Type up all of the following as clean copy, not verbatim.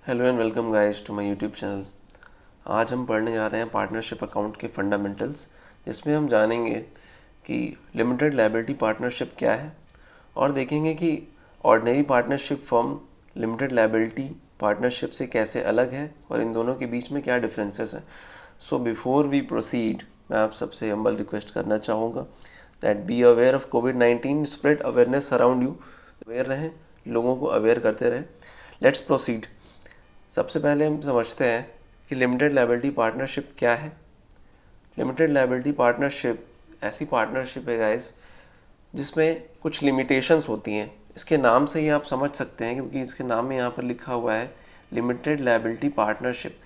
Hello and welcome guys to my YouTube channel. आज हम पढ़ने जा रहे हैं पार्टनरशिप अकाउंट के फंडामेंटल्स, जिसमें हम जानेंगे कि लिमिटेड लायबिलिटी पार्टनरशिप क्या है और देखेंगे कि ordinary partnership firm limited liability partnership से कैसे अलग है और इन दोनों के बीच में क्या डिफरेंसेस हैं। सो बिफोर वी प्रोसीड, मैं आप सबसे हम्बल रिक्वेस्ट करना चाहूँगा that be aware of covid, spread awareness around you. Aware रहें, लोगों को अवेयर करते रहें। Let's proceed. सबसे पहले हम समझते हैं कि लिमिटेड लायबिलिटी पार्टनरशिप क्या है। लिमिटेड लायबिलिटी पार्टनरशिप ऐसी पार्टनरशिप है गाइस जिसमें कुछ लिमिटेशंस होती हैं। इसके नाम से ही आप समझ सकते हैं, क्योंकि इसके नाम में यहाँ पर लिखा हुआ है लिमिटेड लायबिलिटी पार्टनरशिप।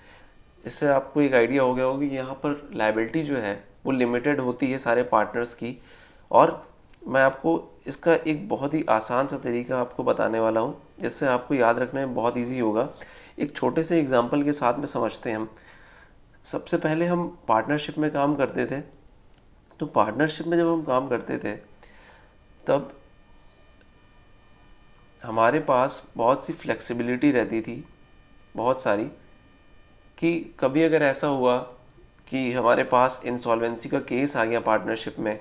इससे आपको एक आइडिया हो गया होगा कि यहाँ पर लायबिलिटी जो है वो लिमिटेड होती है सारे पार्टनर्स की। और मैं आपको इसका एक बहुत ही आसान सा तरीका आपको बताने वाला हूँ, जिससे आपको याद रखने में बहुत ईजी होगा। एक छोटे से एग्जाम्पल के साथ में समझते हैं हम। सबसे पहले हम पार्टनरशिप में काम करते थे, तो पार्टनरशिप में जब हम काम करते थे तब हमारे पास बहुत सी फ्लेक्सिबिलिटी रहती थी, बहुत सारी, कि कभी अगर ऐसा हुआ कि हमारे पास इंसॉल्वेंसी का केस आ गया पार्टनरशिप में,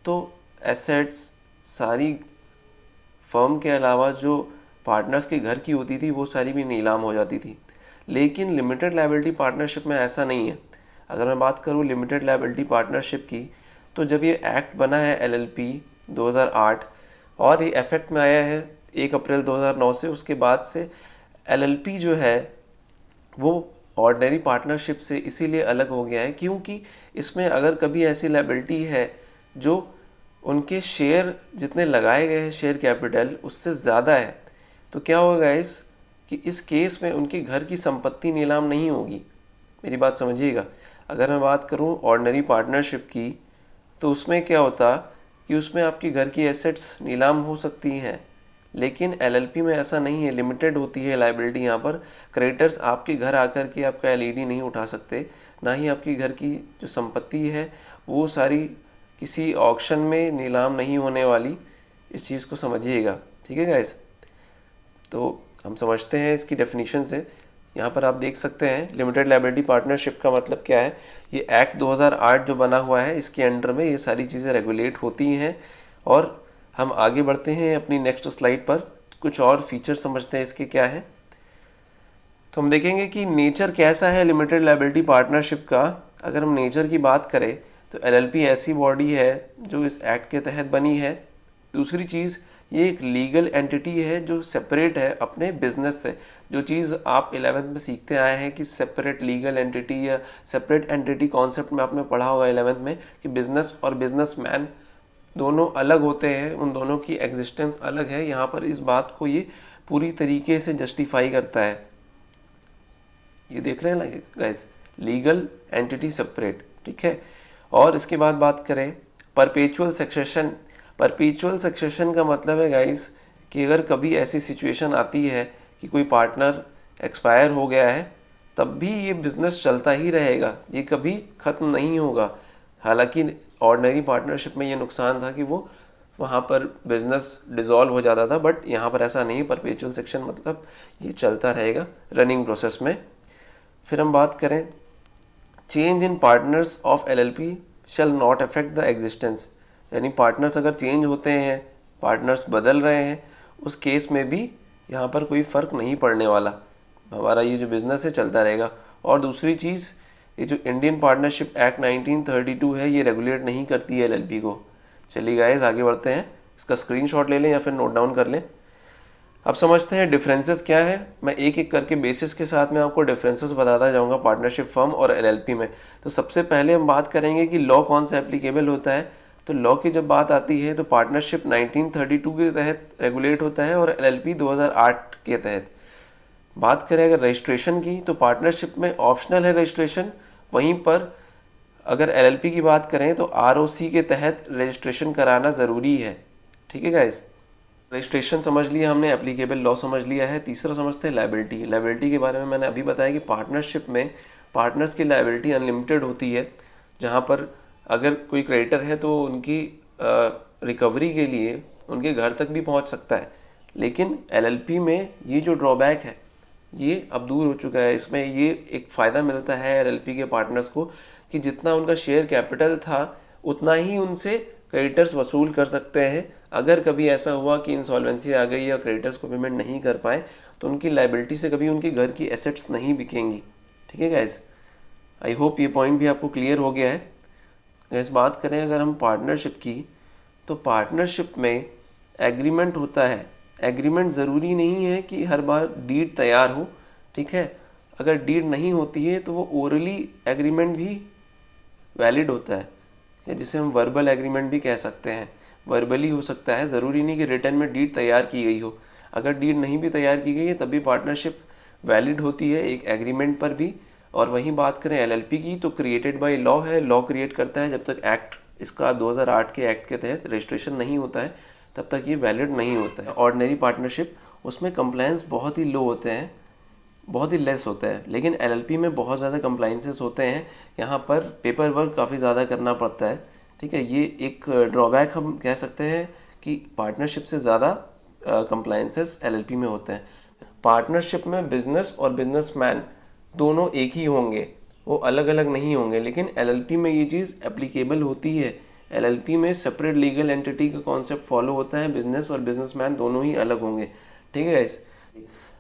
तो एसेट्स सारी फर्म के अलावा जो पार्टनर्स के घर की होती थी वो सारी भी नीलाम हो जाती थी। लेकिन लिमिटेड लायबिलिटी पार्टनरशिप में ऐसा नहीं है। अगर मैं बात करूँ लिमिटेड लायबिलिटी पार्टनरशिप की, तो जब ये एक्ट बना है LLP 2008 और ये इफेक्ट में आया है 1 अप्रैल 2009 से, उसके बाद से LLP जो है वो ऑर्डिनरी पार्टनरशिप से इसीलिए अलग हो गया है क्योंकि इसमें अगर कभी ऐसी लायबिलिटी है जो उनके शेयर जितने लगाए गए हैं, शेयर कैपिटल उससे ज़्यादा है, तो क्या होगा कि इस केस में उनके घर की संपत्ति नीलाम नहीं होगी। मेरी बात समझिएगा। अगर मैं बात करूं ऑर्डिनरी पार्टनरशिप की, तो उसमें क्या होता कि उसमें आपकी घर की एसेट्स नीलाम हो सकती हैं, लेकिन LLP में ऐसा नहीं है, लिमिटेड होती है लायबिलिटी। यहाँ पर क्रेडिटर्स आपके घर आकर के आपका LED नहीं उठा सकते, ना ही आपकी घर की जो संपत्ति है वो सारी किसी ऑक्शन में नीलाम नहीं होने वाली। इस चीज़ को समझिएगा, ठीक है गाइस। तो हम समझते हैं इसकी डेफिनेशन से। यहाँ पर आप देख सकते हैं लिमिटेड लायबिलिटी पार्टनरशिप का मतलब क्या है। ये एक्ट 2008 जो बना हुआ है, इसके अंडर में ये सारी चीज़ें रेगुलेट होती हैं। और हम आगे बढ़ते हैं अपनी नेक्स्ट स्लाइड पर, कुछ और फीचर समझते हैं इसके क्या है। तो हम देखेंगे कि नेचर कैसा है लिमिटेड लायबिलिटी पार्टनरशिप का। अगर हम नेचर की बात करें तो LLP ऐसी बॉडी है जो इस एक्ट के तहत बनी है। दूसरी चीज़, ये एक लीगल एंटिटी है जो सेपरेट है अपने बिजनेस से। जो चीज़ आप 11th में सीखते आए हैं कि सेपरेट लीगल एंटिटी या सेपरेट एंटिटी कॉन्सेप्ट में आपने पढ़ा होगा 11th में, कि बिजनेस और बिजनेसमैन दोनों अलग होते हैं, उन दोनों की एग्जिस्टेंस अलग है। यहाँ पर इस बात को ये पूरी तरीके से जस्टिफाई करता है। ये देख रहे हैं गाइस, लीगल एंटिटी सेपरेट, ठीक है। और इसके बाद बात करें परपेचुअल सक्सेशन। परपेचुअल सक्सेशन का मतलब है गाइस कि अगर कभी ऐसी सिचुएशन आती है कि कोई पार्टनर एक्सपायर हो गया है, तब भी ये बिज़नेस चलता ही रहेगा, ये कभी ख़त्म नहीं होगा। हालांकि ऑर्डिनरी पार्टनरशिप में ये नुकसान था कि वो वहाँ पर बिज़नेस डिसॉल्व हो जाता था, बट यहाँ पर ऐसा नहीं। परपेचुअल सेक्शन मतलब ये चलता रहेगा रनिंग प्रोसेस में। फिर हम बात करें change in partners of LLP shall not affect the existence. यानी पार्टनर्स अगर चेंज होते हैं, पार्टनर्स बदल रहे हैं, उस केस में भी यहाँ पर कोई फ़र्क नहीं पड़ने वाला, हमारा ये जो बिज़नेस है चलता रहेगा। और दूसरी चीज़, ये जो इंडियन पार्टनरशिप एक्ट 1932 है, ये रेगुलेट नहीं करती है LLP को। चलिए गाइस आगे बढ़ते हैं, इसका स्क्रीनशॉट ले लें या फिर नोट डाउन कर लें। अब समझते हैं डिफरेंसेस क्या है। मैं एक एक करके बेसिस के साथ में आपको डिफरेंसेस बताता जाऊंगा पार्टनरशिप फर्म और LLP में। तो सबसे पहले हम बात करेंगे कि लॉ कौन सा एप्लीकेबल होता है। तो लॉ की जब बात आती है तो पार्टनरशिप 1932 के तहत रेगुलेट होता है और LLP 2008 के तहत। बात करें अगर रजिस्ट्रेशन की, तो पार्टनरशिप में ऑप्शनल है रजिस्ट्रेशन। वहीं पर अगर LLP की बात करें तो ROC के तहत रजिस्ट्रेशन कराना ज़रूरी है, ठीक है गाइज। रजिस्ट्रेशन समझ लिया हमने, एप्लीकेबल लॉ समझ लिया है। तीसरा समझते हैं लायबिलिटी। लायबिलिटी के बारे में मैंने अभी बताया कि पार्टनरशिप में पार्टनर्स की लायबिलिटी अनलिमिटेड होती है, जहाँ पर अगर कोई क्रेडिटर है तो उनकी रिकवरी के लिए उनके घर तक भी पहुँच सकता है। लेकिन LLP में ये जो ड्रॉबैक है ये अब दूर हो चुका है। इसमें ये एक फ़ायदा मिलता है एलएलपी के पार्टनर्स को कि जितना उनका शेयर कैपिटल था उतना ही उनसे क्रेडिटर्स वसूल कर सकते हैं। अगर कभी ऐसा हुआ कि इंसॉल्वेंसी आ गई या क्रेडिटर्स को पेमेंट नहीं कर पाए तो उनकी लाइबिलिटी से कभी उनके घर की एसेट्स नहीं बिकेंगी। ठीक है गाइस, आई होप ये पॉइंट भी आपको क्लियर हो गया है। गाइस बात करें अगर हम पार्टनरशिप की, तो पार्टनरशिप में एग्रीमेंट होता है। एग्रीमेंट ज़रूरी नहीं है कि हर बार डीड तैयार हो, ठीक है। अगर डीड नहीं होती है तो वो ओरली एग्रीमेंट भी वैलिड होता है, या जिसे हम वर्बल एग्रीमेंट भी कह सकते हैं। वर्बली हो सकता है, ज़रूरी नहीं कि रिटर्न में डीड तैयार की गई हो। अगर डीड नहीं भी तैयार की गई है तब भी पार्टनरशिप वैलिड होती है एक एग्रीमेंट पर भी। और वहीं बात करें एलएलपी की, तो क्रिएटेड बाय लॉ है, लॉ क्रिएट करता है। जब तक एक्ट इसका 2008 के एक्ट के तहत रजिस्ट्रेशन नहीं होता है तब तक ये वैलिड नहीं होता है। ऑर्डिनरी पार्टनरशिप, उसमें कंप्लायंस बहुत ही लो होते हैं, बहुत ही लेस होता है। लेकिन एलएलपी में बहुत ज़्यादा कंप्लाइंसेस होते हैं, यहाँ पर पेपर वर्क काफ़ी ज़्यादा करना पड़ता है। ठीक है, ये एक ड्रॉबैक हम कह सकते हैं कि पार्टनरशिप से ज़्यादा कंप्लाइंसेस एलएलपी में होते हैं। पार्टनरशिप में बिजनेस और बिजनेसमैन दोनों एक ही होंगे, वो अलग अलग नहीं होंगे। लेकिन एलएलपी में ये चीज़ एप्लीकेबल होती है। एलएलपी में सेपरेट लीगल एंटिटी का कॉन्सेप्ट फॉलो होता है, बिजनेस और बिजनेसमैन दोनों ही अलग होंगे। ठीक है गाइस,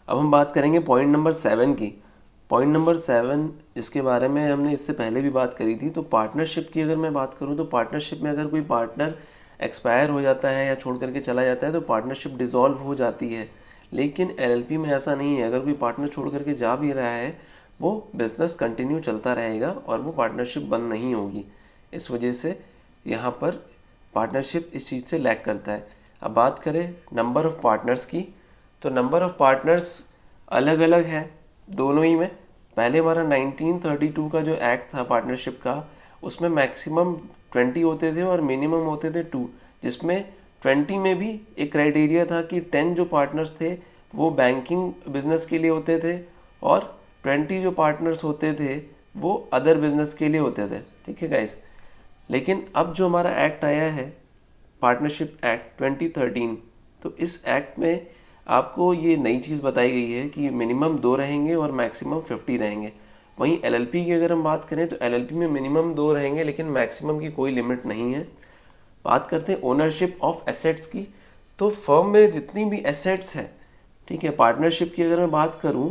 अब हम बात करेंगे पॉइंट नंबर 7 की। पॉइंट नंबर 7 जिसके बारे में हमने इससे पहले भी बात करी थी। तो पार्टनरशिप की अगर मैं बात करूं तो पार्टनरशिप में अगर कोई पार्टनर एक्सपायर हो जाता है या छोड़ करके चला जाता है तो पार्टनरशिप डिसॉल्व हो जाती है। लेकिन एलएलपी में ऐसा नहीं है। अगर कोई पार्टनर छोड़ करके जा भी रहा है वो बिज़नेस कंटिन्यू चलता रहेगा और वो पार्टनरशिप बंद नहीं होगी। इस वजह से यहाँ पर पार्टनरशिप इस चीज़ से लैग करता है। अब बात करें नंबर ऑफ़ पार्टनर्स की, तो नंबर ऑफ़ पार्टनर्स अलग अलग है दोनों ही में। पहले हमारा 1932 का जो एक्ट था पार्टनरशिप का, उसमें मैक्सिमम 20 होते थे और मिनिमम होते थे 2, जिसमें 20 में भी एक क्राइटेरिया था कि 10 जो पार्टनर्स थे वो बैंकिंग बिजनेस के लिए होते थे और 20 जो पार्टनर्स होते थे वो अदर बिजनेस के लिए होते थे। ठीक है गाइस, लेकिन अब जो हमारा एक्ट आया है पार्टनरशिप एक्ट 2013, तो इस एक्ट में आपको ये नई चीज़ बताई गई है कि मिनिमम 2 रहेंगे और मैक्सिमम 50 रहेंगे। वहीं एलएलपी की अगर हम बात करें तो एलएलपी में मिनिमम 2 रहेंगे लेकिन मैक्सिमम की कोई लिमिट नहीं है। बात करते हैं ओनरशिप ऑफ एसेट्स की, तो फर्म में जितनी भी एसेट्स हैं, ठीक है, पार्टनरशिप की अगर मैं बात करूं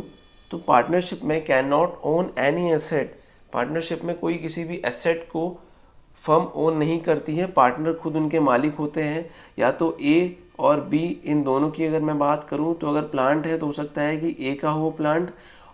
तो पार्टनरशिप में can not own any asset. Partnership में कोई किसी भी एसेट को फर्म ओन नहीं करती है, पार्टनर खुद उनके मालिक होते हैं। या तो ए और बी, इन दोनों की अगर मैं बात करूं तो अगर प्लांट है तो हो सकता है कि ए का हो प्लांट,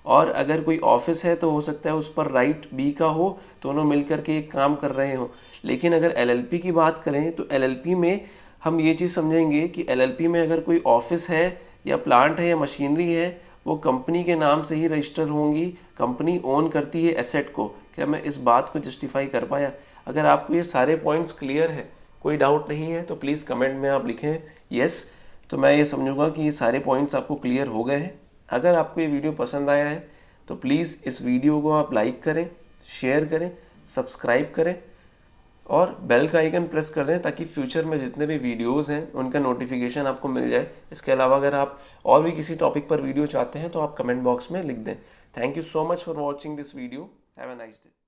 और अगर कोई ऑफिस है तो हो सकता है उस पर राइट बी का हो, दोनों मिलकर के एक काम कर रहे हो। लेकिन अगर एलएलपी की बात करें तो एलएलपी में हम ये चीज़ समझेंगे कि एलएलपी में अगर कोई ऑफिस है या प्लांट है या मशीनरी है, वो कंपनी के नाम से ही रजिस्टर होंगी। कंपनी ओन करती है एसेट को। क्या मैं इस बात को जस्टिफाई कर पाया? अगर आपको ये सारे पॉइंट्स क्लियर है, कोई डाउट नहीं है, तो प्लीज़ कमेंट में आप लिखें यस, तो मैं ये समझूंगा कि ये सारे पॉइंट्स आपको क्लियर हो गए हैं। अगर आपको ये वीडियो पसंद आया है तो प्लीज़ इस वीडियो को आप लाइक करें, शेयर करें, सब्सक्राइब करें और बेल का आइकन प्रेस कर दें ताकि फ्यूचर में जितने भी वीडियोस हैं उनका नोटिफिकेशन आपको मिल जाए। इसके अलावा अगर आप और भी किसी टॉपिक पर वीडियो चाहते हैं तो आप कमेंट बॉक्स में लिख दें। Thank you so much for watching this video. Have a nice day.